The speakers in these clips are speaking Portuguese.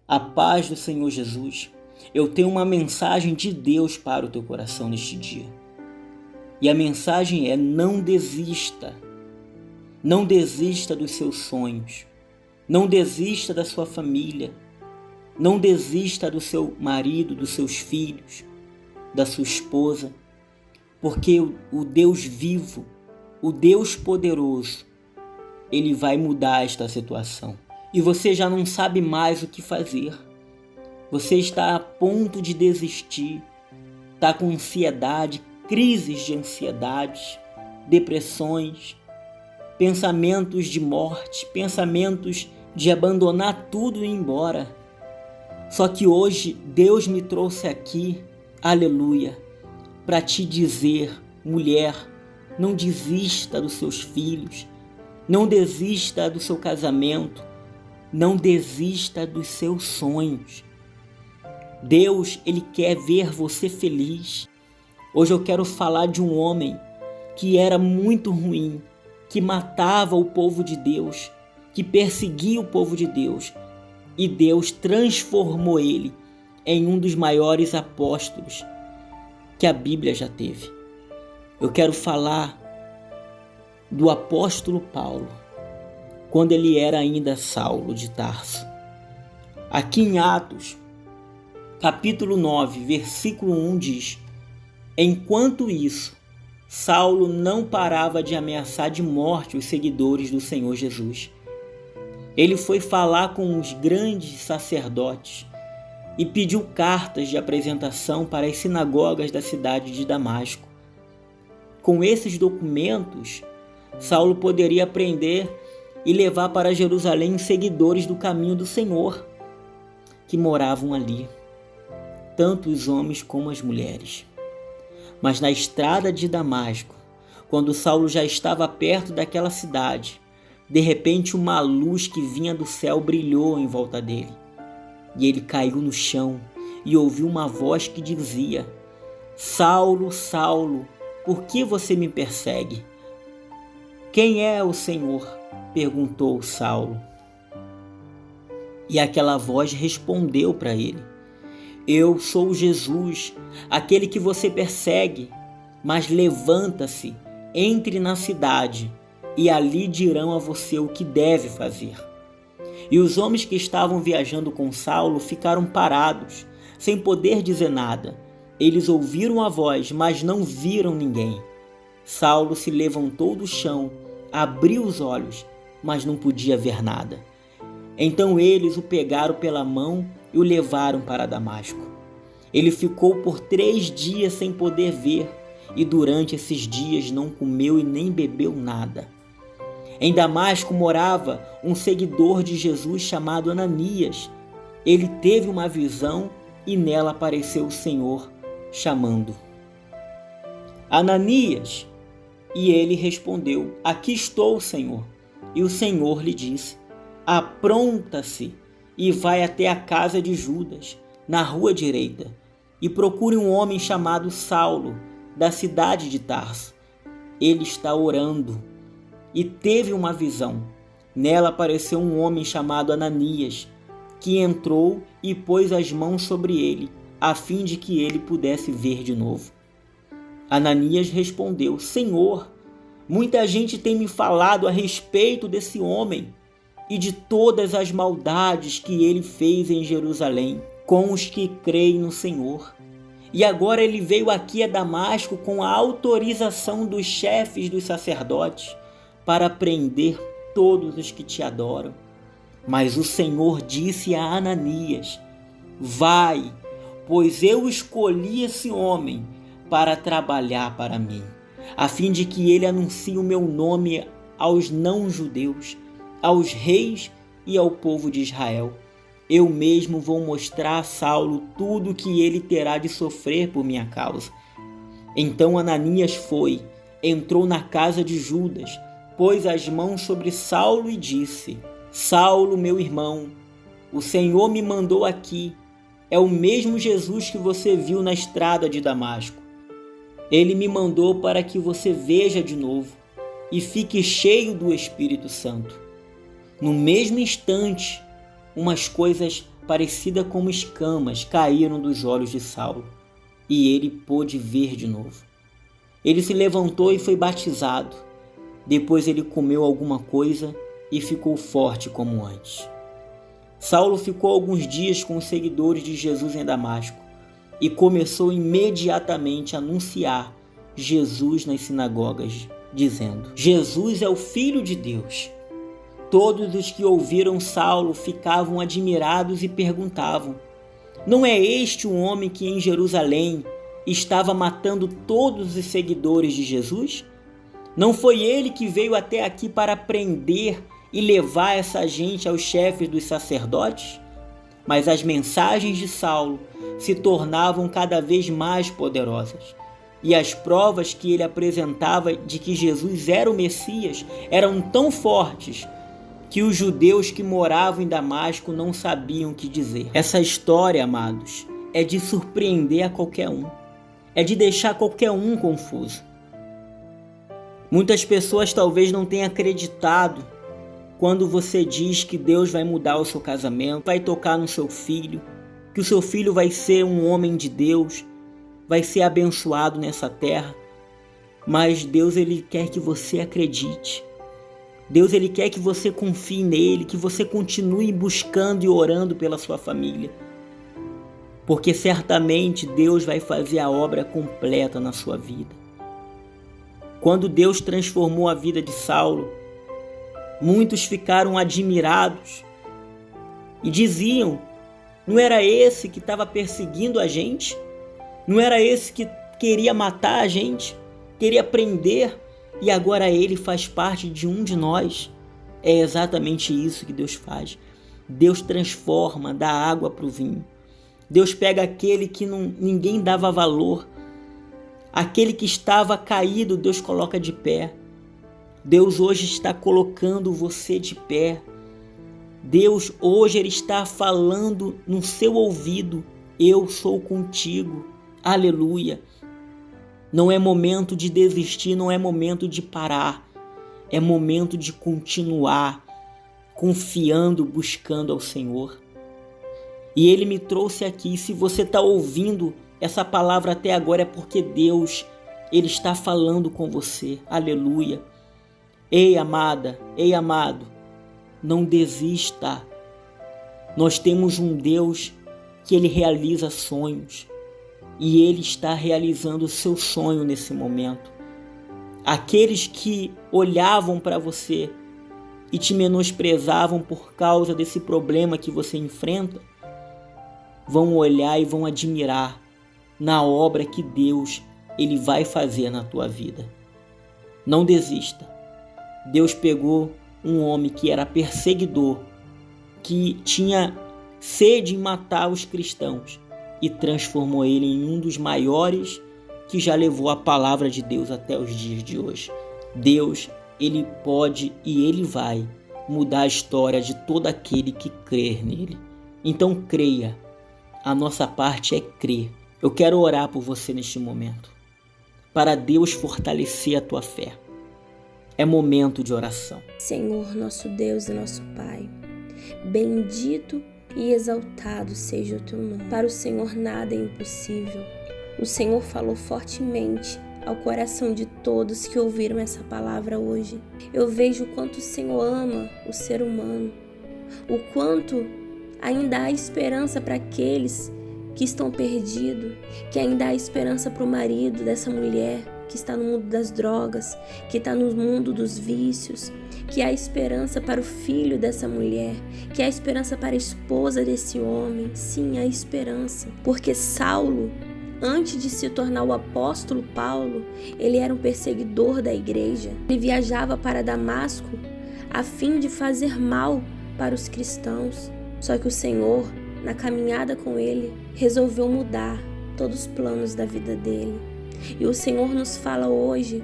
A paz do Senhor Jesus. Eu tenho uma mensagem de Deus para o teu coração neste dia. E a mensagem é: não desista. Não desista dos seus sonhos. Não desista da sua família. Não desista do seu marido, dos seus filhos, da sua esposa. Porque o Deus vivo, o Deus poderoso, Ele vai mudar esta situação. E você já não sabe mais o que fazer. Você está a ponto de desistir, está com ansiedade, crises de ansiedade, depressões, pensamentos de morte, pensamentos de abandonar tudo e ir embora. Só que hoje Deus me trouxe aqui, aleluia, para te dizer: mulher, não desista dos seus filhos, não desista do seu casamento, não desista dos seus sonhos. Deus, Ele quer ver você feliz. Hoje eu quero falar de um homem que era muito ruim, que matava o povo de Deus, que perseguia o povo de Deus, e Deus transformou ele em um dos maiores apóstolos que a Bíblia já teve. Eu quero falar do apóstolo Paulo, quando ele era ainda Saulo de Tarso. Aqui em Atos, capítulo 9, versículo 1 diz: enquanto isso, Saulo não parava de ameaçar de morte os seguidores do Senhor Jesus. Ele foi falar com os grandes sacerdotes e pediu cartas de apresentação para as sinagogas da cidade de Damasco. Com esses documentos, Saulo poderia prender e levar para Jerusalém seguidores do caminho do Senhor, que moravam ali, tanto os homens como as mulheres. Mas na estrada de Damasco, quando Saulo já estava perto daquela cidade, de repente uma luz que vinha do céu brilhou em volta dele. E ele caiu no chão e ouviu uma voz que dizia: Saulo, Saulo, por que você me persegue? Quem é o Senhor? Perguntou Saulo. E aquela voz respondeu para ele: eu sou Jesus, aquele que você persegue, mas levanta-se, entre na cidade, e ali dirão a você o que deve fazer. E os homens que estavam viajando com Saulo ficaram parados, sem poder dizer nada. Eles ouviram a voz, mas não viram ninguém. Saulo se levantou do chão, abriu os olhos, mas não podia ver nada. Então eles o pegaram pela mão e o levaram para Damasco. Ele ficou por 3 dias sem poder ver, e durante esses dias não comeu e nem bebeu nada. Em Damasco morava um seguidor de Jesus chamado Ananias. Ele teve uma visão e nela apareceu o Senhor chamando: Ananias! E ele respondeu: aqui estou, Senhor. E o Senhor lhe disse: apronta-se e vai até a casa de Judas, na rua direita, e procure um homem chamado Saulo, da cidade de Tarso. Ele está orando. E teve uma visão. Nela apareceu um homem chamado Ananias, que entrou e pôs as mãos sobre ele, a fim de que ele pudesse ver de novo. Ananias respondeu: Senhor, muita gente tem me falado a respeito desse homem e de todas as maldades que ele fez em Jerusalém com os que creem no Senhor. E agora ele veio aqui a Damasco com a autorização dos chefes dos sacerdotes para prender todos os que te adoram. Mas o Senhor disse a Ananias: vai, pois eu escolhi esse homem para trabalhar para mim, a fim de que ele anuncie o meu nome aos não-judeus, aos reis e ao povo de Israel. Eu mesmo vou mostrar a Saulo tudo o que ele terá de sofrer por minha causa. Então Ananias foi, entrou na casa de Judas, pôs as mãos sobre Saulo e disse: Saulo, meu irmão, o Senhor me mandou aqui. É o mesmo Jesus que você viu na estrada de Damasco. Ele me mandou para que você veja de novo e fique cheio do Espírito Santo. No mesmo instante, umas coisas parecida como escamas, caíram dos olhos de Saulo, e ele pôde ver de novo. Ele se levantou e foi batizado. Depois ele comeu alguma coisa e ficou forte como antes. Saulo ficou alguns dias com os seguidores de Jesus em Damasco e começou imediatamente a anunciar Jesus nas sinagogas, dizendo: Jesus é o Filho de Deus. Todos os que ouviram Saulo ficavam admirados e perguntavam: não é este o homem que em Jerusalém estava matando todos os seguidores de Jesus? Não foi ele que veio até aqui para prender e levar essa gente aos chefes dos sacerdotes? Mas as mensagens de Saulo se tornavam cada vez mais poderosas, e as provas que ele apresentava de que Jesus era o Messias eram tão fortes que os judeus que moravam em Damasco não sabiam o que dizer. Essa história, amados, é de surpreender a qualquer um, é de deixar qualquer um confuso. Muitas pessoas talvez não tenham acreditado quando você diz que Deus vai mudar o seu casamento, vai tocar no seu filho, que o seu filho vai ser um homem de Deus, vai ser abençoado nessa terra. Mas Deus, ele quer que você acredite. Deus, ele quer que você confie nele, que você continue buscando e orando pela sua família. Porque certamente Deus vai fazer a obra completa na sua vida. Quando Deus transformou a vida de Saulo, muitos ficaram admirados e diziam: não era esse que estava perseguindo a gente? Não era esse que queria matar a gente? Queria prender? E agora ele faz parte de um de nós? É exatamente isso que Deus faz. Deus transforma da água para o vinho. Deus pega aquele que ninguém dava valor. Aquele que estava caído, Deus coloca de pé. Deus hoje está colocando você de pé. Deus hoje ele está falando no seu ouvido: eu sou contigo. Aleluia. Não é momento de desistir, não é momento de parar. É momento de continuar confiando, buscando ao Senhor. E Ele me trouxe aqui. Se você está ouvindo essa palavra até agora, é porque Deus, Ele está falando com você. Aleluia. Ei, amada, ei, amado, não desista. Nós temos um Deus que Ele realiza sonhos. E Ele está realizando o seu sonho nesse momento. Aqueles que olhavam para você e te menosprezavam por causa desse problema que você enfrenta, vão olhar e vão admirar na obra que Deus ele vai fazer na tua vida. Não desista. Deus pegou um homem que era perseguidor, que tinha sede em matar os cristãos, e transformou ele em um dos maiores que já levou a palavra de Deus até os dias de hoje. Deus, ele pode e ele vai mudar a história de todo aquele que crer nele. Então creia. A nossa parte é crer. Eu quero orar por você neste momento, para Deus fortalecer a tua fé. É momento de oração. Senhor, nosso Deus e nosso Pai, bendito e exaltado seja o teu nome. Para o Senhor nada é impossível. O Senhor falou fortemente ao coração de todos que ouviram essa palavra hoje. Eu vejo o quanto o Senhor ama o ser humano, o quanto ainda há esperança para aqueles que estão perdidos, que ainda há esperança para o marido dessa mulher que está no mundo das drogas, que está no mundo dos vícios, que há esperança para o filho dessa mulher, que há esperança para a esposa desse homem. Sim, há esperança, porque Saulo, antes de se tornar o apóstolo Paulo, ele era um perseguidor da igreja. Ele viajava para Damasco a fim de fazer mal para os cristãos. Só que o Senhor, na caminhada com ele, resolveu mudar todos os planos da vida dele. E o Senhor nos fala hoje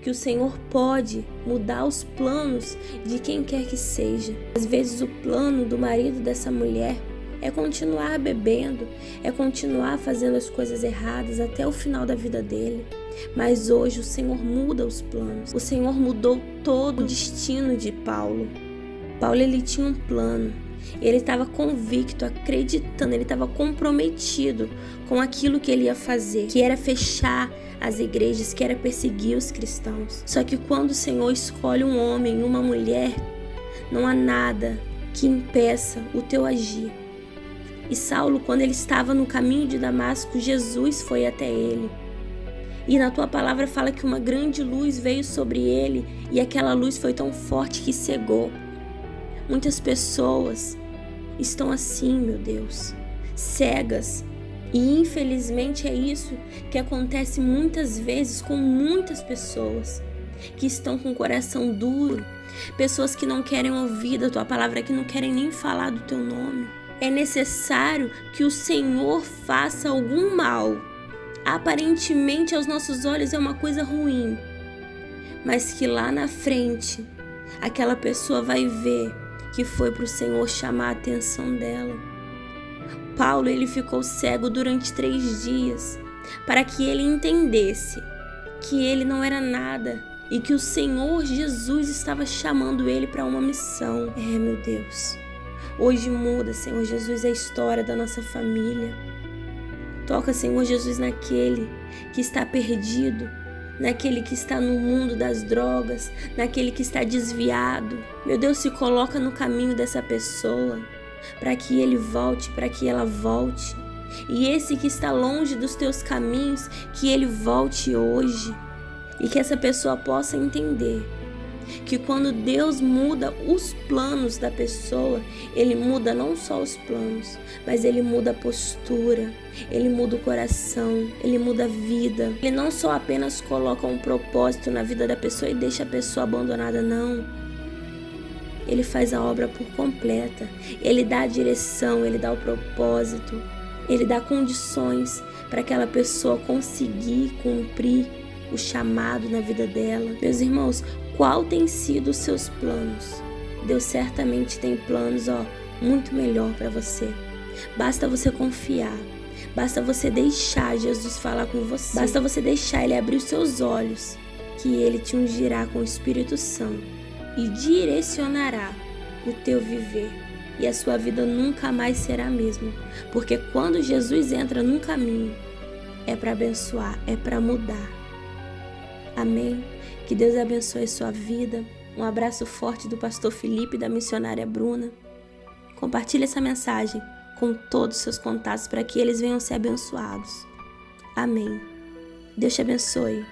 que o Senhor pode mudar os planos de quem quer que seja. Às vezes o plano do marido dessa mulher é continuar bebendo, é continuar fazendo as coisas erradas até o final da vida dele. Mas hoje o Senhor muda os planos. O Senhor mudou todo o destino de Paulo. Paulo, ele tinha um plano. Ele estava convicto, acreditando, ele estava comprometido com aquilo que ele ia fazer, que era fechar as igrejas, que era perseguir os cristãos. Só que quando o Senhor escolhe um homem e uma mulher, não há nada que impeça o teu agir. E Saulo, quando ele estava no caminho de Damasco, Jesus foi até ele. E na tua palavra fala que uma grande luz veio sobre ele e aquela luz foi tão forte que cegou. Muitas pessoas estão assim, meu Deus, cegas. E infelizmente é isso que acontece muitas vezes com muitas pessoas que estão com o coração duro, pessoas que não querem ouvir da tua palavra, que não querem nem falar do teu nome. É necessário que o Senhor faça algum mal. Aparentemente aos nossos olhos é uma coisa ruim, mas que lá na frente aquela pessoa vai ver que foi para o Senhor chamar a atenção dela. Paulo, ele ficou cego durante 3 dias para que ele entendesse que ele não era nada e que o Senhor Jesus estava chamando ele para uma missão. Meu Deus, hoje muda, Senhor Jesus, a história da nossa família. Toca, Senhor Jesus, naquele que está perdido, naquele que está no mundo das drogas, naquele que está desviado. Meu Deus, se coloca no caminho dessa pessoa, para que ele volte, para que ela volte. E esse que está longe dos teus caminhos, que ele volte hoje. E que essa pessoa possa entender que quando Deus muda os planos da pessoa, ele muda não só os planos, mas ele muda a postura, ele muda o coração, ele muda a vida. Ele não só apenas coloca um propósito na vida da pessoa e deixa a pessoa abandonada, não. Ele faz a obra por completa, ele dá a direção, ele dá o propósito, ele dá condições para aquela pessoa conseguir cumprir o chamado na vida dela. Meus irmãos, qual tem sido os seus planos? Deus certamente tem planos, muito melhor para você. Basta você confiar, basta você deixar Jesus falar com você, basta você deixar ele abrir os seus olhos, que ele te ungirá com o Espírito Santo e direcionará o teu viver. E a sua vida nunca mais será a mesma, porque quando Jesus entra num caminho, é para abençoar, é para mudar. Amém? Que Deus abençoe a sua vida. Um abraço forte do pastor Felipe e da missionária Bruna. Compartilhe essa mensagem com todos os seus contatos para que eles venham ser abençoados. Amém. Deus te abençoe.